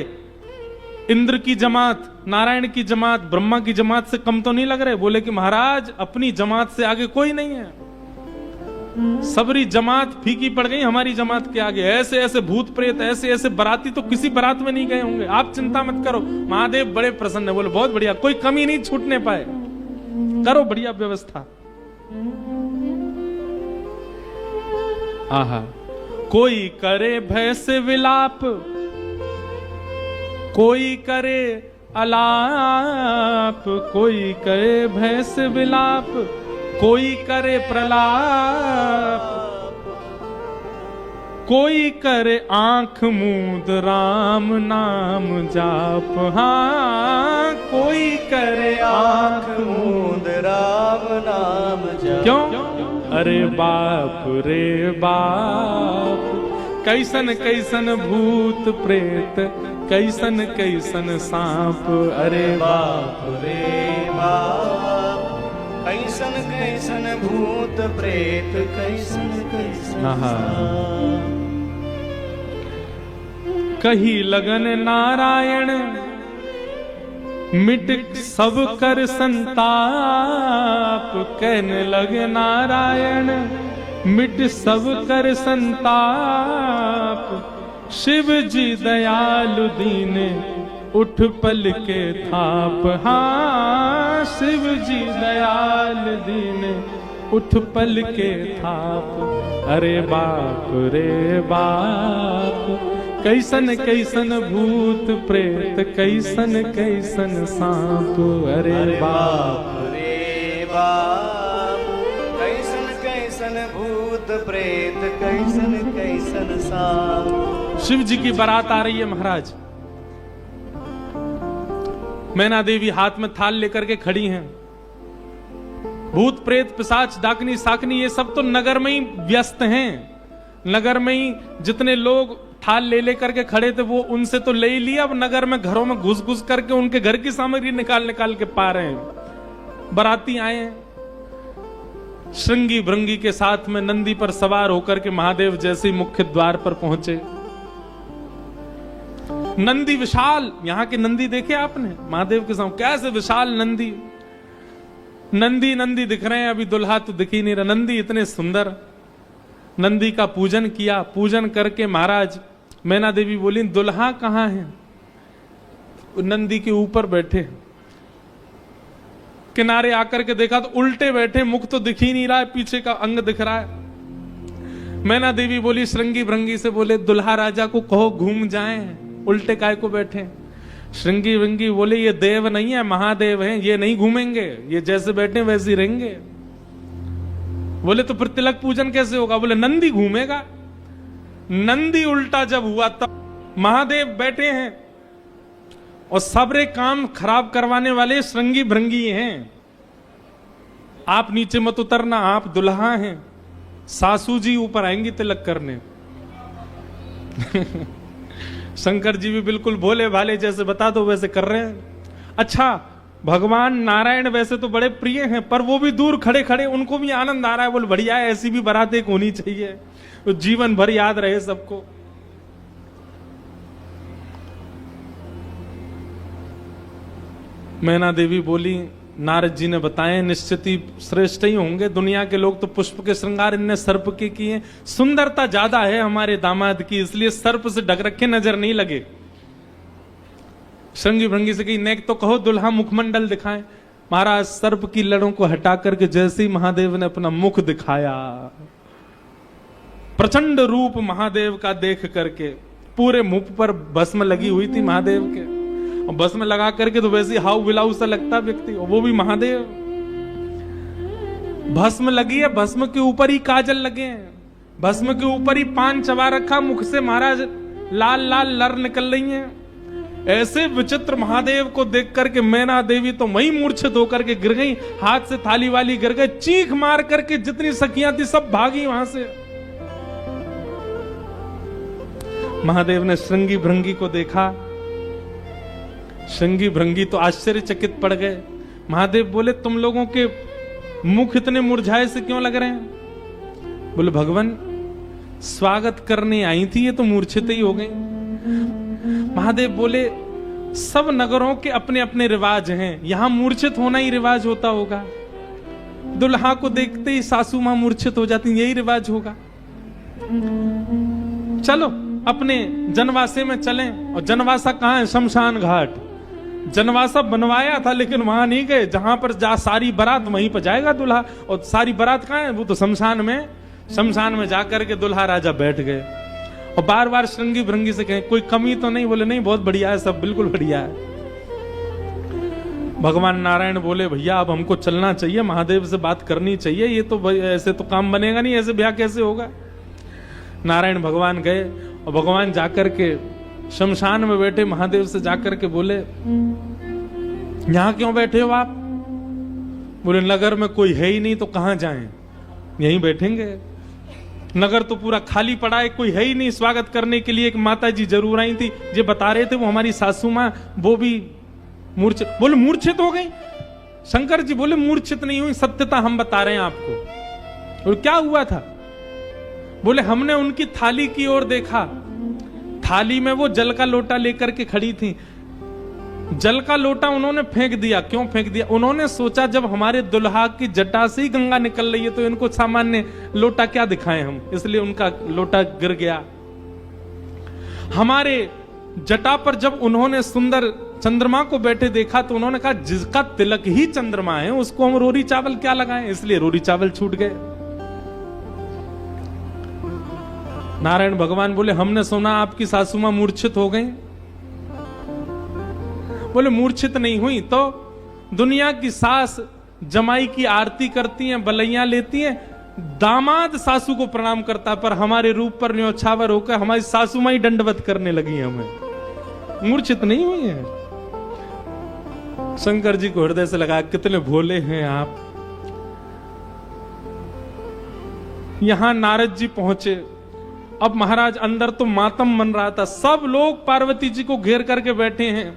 इंद्र की जमात, नारायण की जमात, ब्रह्मा की जमात से कम तो नहीं लग रहे? बोले कि महाराज अपनी जमात से आगे कोई नहीं है, सबरी जमात फीकी पड़ गई हमारी जमात के आगे। ऐसे ऐसे भूत प्रेत, ऐसे ऐसे बाराती तो किसी बारात में नहीं गए होंगे, आप चिंता मत करो। महादेव बड़े प्रसन्न है। बोले बहुत बढ़िया, कोई कमी नहीं छूटने पाए, करो बढ़िया व्यवस्था। आहा, कोई करे भय से विलाप, कोई करे अलाप, कोई करे भय से विलाप, कोई करे प्रलाप, कोई करे आंख मूंद राम नाम जाप, हाँ कोई करे आँख मूंद राम नाम जाप। क्यों? अरे बाप रे बाप, कैसन कैसन भूत प्रेत, कैसन कैसन सांप। अरे बाप रे बाप, कैसन कैसन भूत प्रेत, कैसन कैसन सांप। कही लगन नारायण मिट सब कर संताप, कहने लगे नारायण मिट सब कर संताप। शिव जी दयालु दीन उठ पल के थाप, हाँ शिव जी दयाल दीन उठ पल के थाप। अरे बाप रे बाप, कैसन कैसन भूत प्रेत, कैसन कैसन सांप। अरे बाप रे बाप, कैसन कैसन भूत प्रेत, कैसन कैसन सांप। शिव जी की बारात आ रही है महाराज। मैना देवी हाथ में थाल लेकर के खड़ी हैं। भूत प्रेत पिशाच डाकनी साकनी ये सब तो नगर में ही व्यस्त हैं। नगर में ही जितने लोग थाल ले लेकर के खड़े थे वो उनसे तो ले ही लिया, अब नगर में घरों में घुस घुस करके उनके घर की सामग्री निकाल निकाल के पा रहे हैं। बाराती आए हैं श्रृंगी भृंगी के साथ में, नंदी पर सवार होकर के महादेव जैसे मुख्य द्वार पर पहुंचे। नंदी विशाल, यहां के नंदी देखे आपने महादेव के सामने कैसे विशाल नंदी। नंदी नंदी दिख रहे हैं, अभी दुल्हा तो दिख ही नहीं रहा। नंदी इतने सुंदर। नंदी का पूजन किया, पूजन करके महाराज मैना देवी बोली दुल्हा कहां है? नंदी के ऊपर बैठे। किनारे आकर के देखा तो उल्टे बैठे, मुख तो दिख ही नहीं रहा है, पीछे का अंग दिख रहा है। मैना देवी बोली श्रृंगी भृंगी से, बोले दुल्हा राजा को कहो घूम जाएं, उल्टे काय को बैठे। श्रृंगी भृंगी बोले ये देव नहीं है महादेव हैं, ये नहीं घूमेंगे, ये जैसे बैठे वैसे ही रहेंगे। बोले तो फिर तिलक पूजन कैसे होगा? बोले नंदी घूमेगा। नंदी उल्टा जब हुआ तब महादेव बैठे हैं और सबरे काम खराब करवाने वाले श्रृंगी भृंगी हैं। आप नीचे मत उतरना, आप दुल्हा हैं, सासू जी ऊपर आएंगी तिलक करने। शंकर जी भी बिल्कुल भोले भाले, जैसे बता दो वैसे कर रहे हैं। अच्छा भगवान नारायण वैसे तो बड़े प्रिय हैं, पर वो भी दूर खड़े खड़े उनको भी आनंद आ रहा है। बोले बढ़िया है, ऐसी भी बारात एक होनी चाहिए तो जीवन भर याद रहे सबको। मैना देवी बोली नारद जी ने बताए निश्चित ही श्रेष्ठ ही होंगे। दुनिया के लोग तो पुष्प के श्रृंगार इनने सर्प के किए, सुंदरता ज्यादा है हमारे दामाद की, इसलिए सर्प से ढक रखे नजर नहीं लगे। श्रृंगी भृंगी से कही नेक तो कहो दुल्हा मुखमंडल दिखाएं। महाराज सर्प की लड़ों को हटा करके जैसे ही महादेव ने अपना मुख दिखाया, प्रचंड रूप महादेव का देख करके पूरे मुख पर भस्म लगी हुई थी महादेव के, और भस्म लगा करके तो वैसे हाउ विलाउ सा लगता व्यक्ति, और वो भी महादेव। भस्म लगी है, भस्म के ऊपर ही काजल लगे हैं, भस्म के ऊपर ही पान चबा रखा, मुख से महाराज लाल लाल लर निकल रही हैं। ऐसे विचित्र महादेव को देख करके मैना देवी तो वहीं मूर्छित होकर के गिर गई, हाथ से थाली वाली गिर गई, चीख मार करके जितनी सखियां थी सब भागी वहां से। महादेव ने श्रृंगी भृंगी को देखा, श्रृंगी भृंगी तो आश्चर्यचकित पड़ गए। महादेव बोले तुम लोगों के मुख इतने मुरझाए से क्यों लग रहे हैं? बोले भगवान स्वागत करने आई थी, ये तो मूर्छित ही हो गई। महादेव बोले सब नगरों के अपने अपने रिवाज हैं, यहां मूर्छित होना ही रिवाज होता होगा। दुल्हा को देखते ही सासू मां मूर्छित हो जाती, यही रिवाज होगा। चलो अपने जनवासे में चलें। और जनवासा कहां है? शमशान घाट। जनवासा बनवाया था लेकिन वहां नहीं गए, जहां पर जा सारी बारात वहीं पर जाएगा दूल्हा, और सारी बारात कहां है? वो तो शमशान में। शमशान में जाकर के दुल्हा राजा बैठ गए और बार बार श्रृंगी भृंगी से कहें कोई कमी तो नहीं? बोले नहीं, बहुत बढ़िया है, सब बिल्कुल बढ़िया है। भगवान नारायण बोले भैया अब हमको चलना चाहिए, महादेव से बात करनी चाहिए, ये तो ऐसे तो काम बनेगा नहीं, ऐसे ब्याह कैसे होगा? नारायण भगवान गए और भगवान जाकर के शमशान में बैठे महादेव से जाकर के बोले, यहां क्यों बैठे हो आप? बोले, नगर में कोई है ही नहीं तो कहां जाएं, यहीं बैठेंगे। नगर तो पूरा खाली पड़ा है, कोई है ही नहीं स्वागत करने के लिए। एक माता जी जरूर आई थी, ये बता रहे थे, वो हमारी सासू माँ, वो भी मूर्छित। बोले, मूर्छित हो गई? शंकर जी बोले, मूर्छित नहीं हुई, सत्यता हम बता रहे हैं आपको। और क्या हुआ था? बोले, हमने उनकी थाली की ओर देखा, थाली में वो जल का लोटा लेकर के खड़ी थी। जल का लोटा उन्होंने फेंक दिया। क्यों फेंक दिया? उन्होंने सोचा जब हमारे दुल्हा की जटा से ही गंगा निकल रही है तो इनको सामान्य लोटा क्या दिखाएं हम, इसलिए उनका लोटा गिर गया। हमारे जटा पर जब उन्होंने सुंदर चंद्रमा को बैठे देखा तो उन्होंने कहा, जिसका तिलक ही चंद्रमा है उसको हम रोरी चावल क्या लगाएं, इसलिए रोरी चावल छूट गए। नारायण भगवान बोले, हमने सुना आपकी सासू मां मूर्छित हो गई। बोले, मूर्छित नहीं हुई तो दुनिया की सास जमाई की आरती करती हैं, बलैया लेती हैं, दामाद सासू को प्रणाम करता, पर हमारे रूप पर न्योछावर होकर हमारी सासू मां ही दंडवत करने लगी हमें। मूर्छित नहीं हुई है। शंकर जी को हृदय से लगा, कितने भोले हैं आप। यहां नारद जी पहुंचे। अब महाराज अंदर तो मातम मन रहा था, सब लोग पार्वती जी को घेर करके बैठे हैं।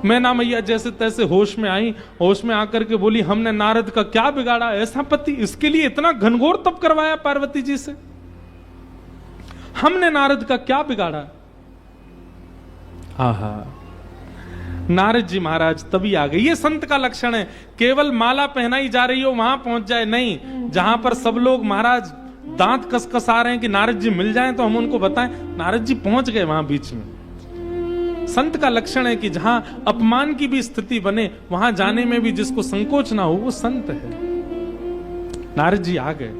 मैना मैया जैसे तैसे होश में आई, होश में आकर के बोली, हमने नारद का क्या बिगाड़ा, ऐसा पति, इसके लिए इतना घनघोर तप करवाया पार्वती जी से, हमने नारद का क्या बिगाड़ा। आहा, नारद जी महाराज तभी आ गए। ये संत का लक्षण है, केवल माला पहनाई जा रही हो वहां पहुंच जाए नहीं, जहां पर सब लोग महाराज दांत कसकसा रहे हैं कि नारद जी मिल जाएं तो हम उनको बताएं, नारद जी पहुंच गए वहां बीच में। संत का लक्षण है कि जहां अपमान की भी स्थिति बने वहां जाने में भी जिसको संकोच ना हो वो संत है। नारद जी आ गए।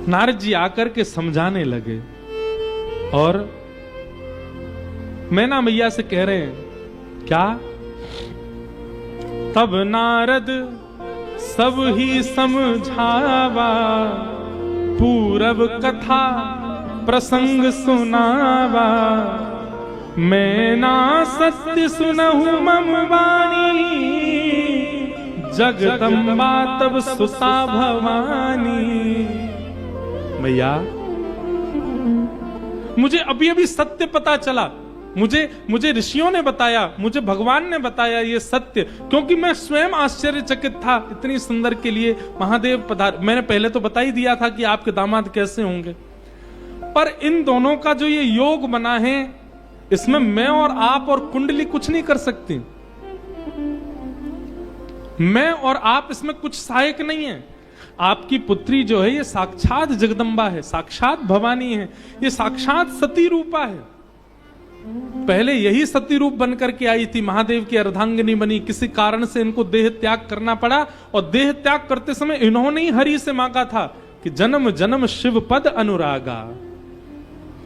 नारद जी आकर के समझाने लगे और मैना मैया से कह रहे हैं, क्या? तब नारद सब ही समझावा, पूरब कथा प्रसंग सुनावा, मैना सत्य सुनहु मम वाणी, जगदम्बा तब सुता भवानी। मैया, मुझे अभी अभी सत्य पता चला, मुझे ऋषियों ने बताया, मुझे भगवान ने बताया ये सत्य, क्योंकि मैं स्वयं आश्चर्यचकित था। इतनी सुंदर के लिए महादेव पधार। मैंने पहले तो बता ही दिया था कि आपके दामाद कैसे होंगे, पर इन दोनों का जो ये योग बना है इसमें मैं और आप और कुंडली कुछ नहीं कर सकती। मैं और आप इसमें कुछ सहायक नहीं है। आपकी पुत्री जो है ये साक्षात जगदम्बा है, साक्षात भवानी है, ये साक्षात सती रूपा है। पहले यही सती रूप बनकर के आई थी, महादेव की अर्धांगिनी बनी, किसी कारण से इनको देह त्याग करना पड़ा और देह त्याग करते समय इन्होंने ही हरि से मांगा था कि जन्म जन्म शिव पद अनुरागा,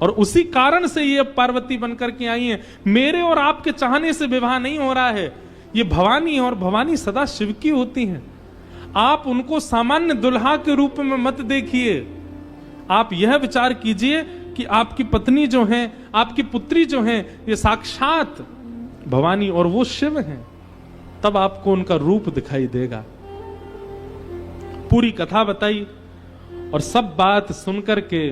और उसी कारण से ये पार्वती बनकर के आई हैं। मेरे और आपके चाहने से विवाह नहीं हो रहा है, ये भवानी और भवानी सदा शिव की होती हैं। आप उनको सामान्य दुल्हा के रूप में मत देखिए, आप यह विचार कीजिए कि आपकी पत्नी जो है, आपकी पुत्री जो है, ये साक्षात भवानी और वो शिव हैं। तब आपको उनका रूप दिखाई देगा। पूरी कथा बताई और सब बात सुनकर के,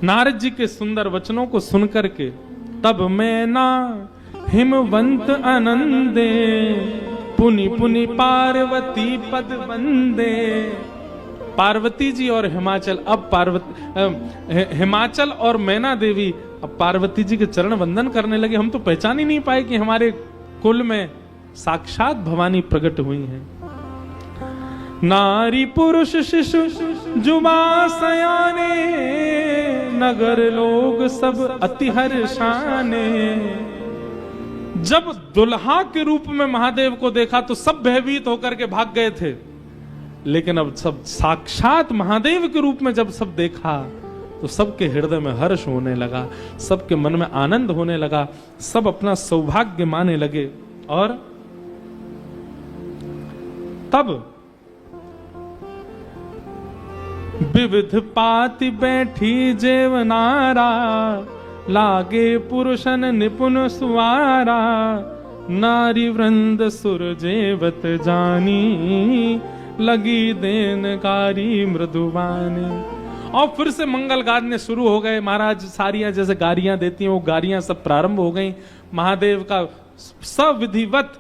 नारद जी के सुंदर वचनों को सुनकर के, तब मैना हिमवंत आनंदे, पुनि पुनि पार्वती पद वंदे। पार्वती जी और हिमाचल, अब हिमाचल और मैना देवी अब पार्वती जी के चरण वंदन करने लगे। हम तो पहचान ही नहीं पाए कि हमारे कुल में साक्षात भवानी प्रकट हुई हैं। नारी पुरुष शिशु जुबा सयाने, नगर लोग सब अति हर्षाने। जब दुल्हा के रूप में महादेव को देखा तो सब भयभीत होकर के भाग गए थे, लेकिन अब सब साक्षात महादेव के रूप में जब सब देखा तो सबके हृदय में हर्ष होने लगा, सबके मन में आनंद होने लगा, सब अपना सौभाग्य माने लगे। और तब विविध पाति बैठी जेवनारा, लागे पुरुषन निपुण सुवारा, नारी वृंद सुर जेवत जानी, लगी देनकारी मृदुवानी। और फिर से मंगल गाने शुरू हो गए। महाराज सारियां जैसे गारियां देती हैं वो गारियां सब प्रारंभ हो गई। महादेव का सविधिवत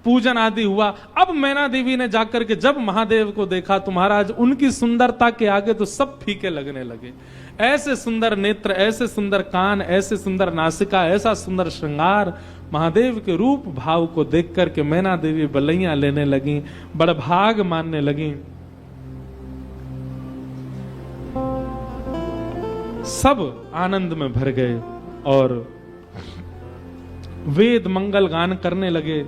पूजन आदि हुआ। अब मैना देवी ने जाकर के जब महादेव को देखा तो महाराज उनकी सुंदरता के आगे तो सब फीके लगने लगे। ऐसे सुंदर नेत्र, ऐसे सुंदर कान, ऐसे सुंदर नासिका, ऐसा सुंदर श्रृंगार, महादेव के रूप भाव को देख करके मैना देवी बलैया लेने लगी, बड़भाग मानने लगी। सब आनंद में भर गए और वेद मंगल गान करने लगे।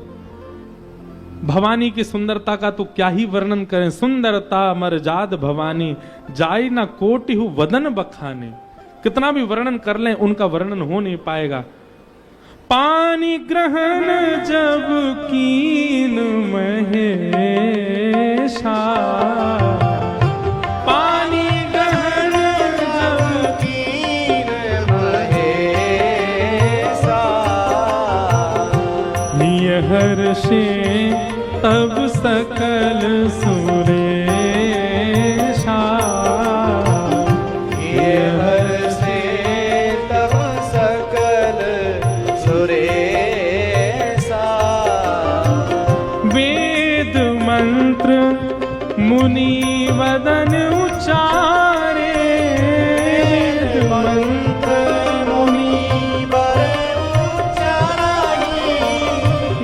भवानी की सुंदरता का तो क्या ही वर्णन करें। सुंदरता मरजाद भवानी, जाई ना कोटि हु वदन बखाने। कितना भी वर्णन कर लें उनका वर्णन हो नहीं पाएगा। पानी ग्रहण जब कीन महेशा, पानी ग्रहण जब कीन महेशा, नियहर्षे तब सकल सुरेशा, नियहर्षे तब सकल सुरेशा। वेद मंत्र मुनि वदन उच्चारे, वेद मंत्र मुनि वर उच्चाराहि,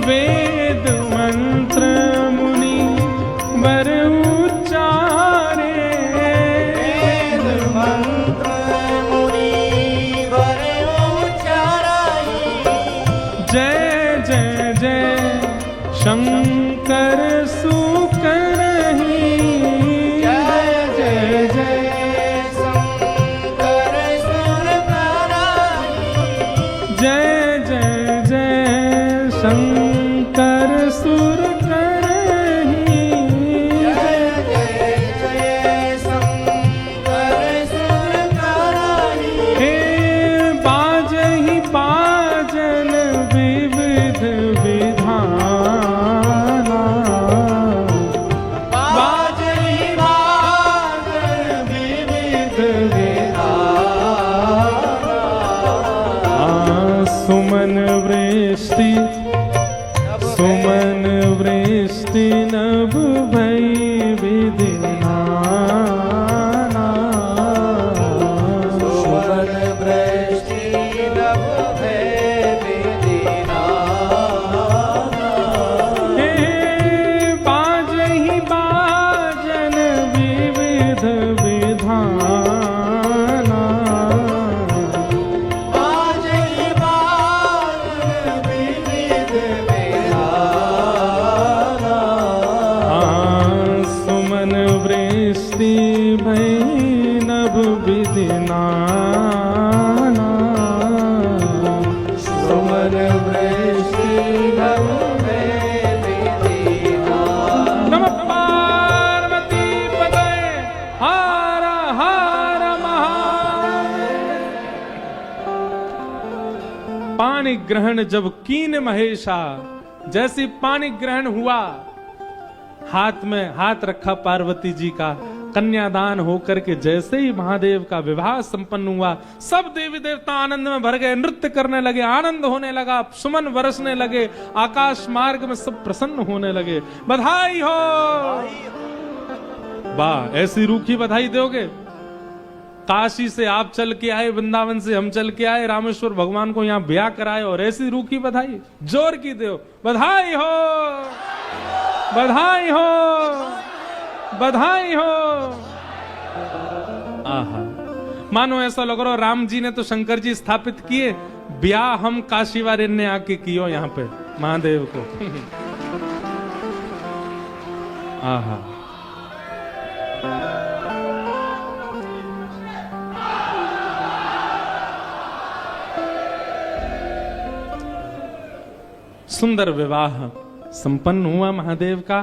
वेद मंत्र मुनि वर उच्चारे, वेद मंत्र मुनि वर उच्चाराहि। जय जय जय शंकर सुकरहि, जय जय जय शंकर सुरकराहि, जय जय जय शंकर सुरकरहि। जय जय जय शंकर सुरकराहि। हे बाजहि बाजन विविध विधाना, बाजहि बाजन विविध विधाना, सुमन वृष्टि सुमन वृष्टि नभ भई विधिनाना, सुमन वृष्टि नभ भय विधिनाना। हे बाजहि बाजन विविध विधाना, बाजहि बाजन विविध विधाना, सुमन वृष्टि भई नभ विधिनाना, सुमन वृष्टि नभ भय विधिनाना। नमः पार्वती पतये हर हर महादेव। पानी ग्रहण जब कीन महेशा, जैसी पानी ग्रहण हुआ, हाथ में हाथ रखा पार्वती जी का, कन्यादान होकर के जैसे ही महादेव का विवाह संपन्न हुआ, सब देवी देवता आनंद में भर गए, नृत्य करने लगे, आनंद होने लगा, सुमन बरसने लगे, आकाश मार्ग में सब प्रसन्न होने लगे। बधाई हो। वाह, ऐसी रूखी बधाई दोगे? काशी से आप चल के आए, वृंदावन से हम चल के आए, रामेश्वर भगवान को यहाँ ब्याह कराए और ऐसी रूखी बधाई जोर की दो। बधाई हो, बधाई हो, बधाई हो। आहा, मानो ऐसा लग रहा राम जी ने तो शंकर जी स्थापित किए, ब्याह हम काशी वाले ने आके कियो यहाँ पे महादेव को। आहा, सुंदर विवाह संपन्न हुआ महादेव का।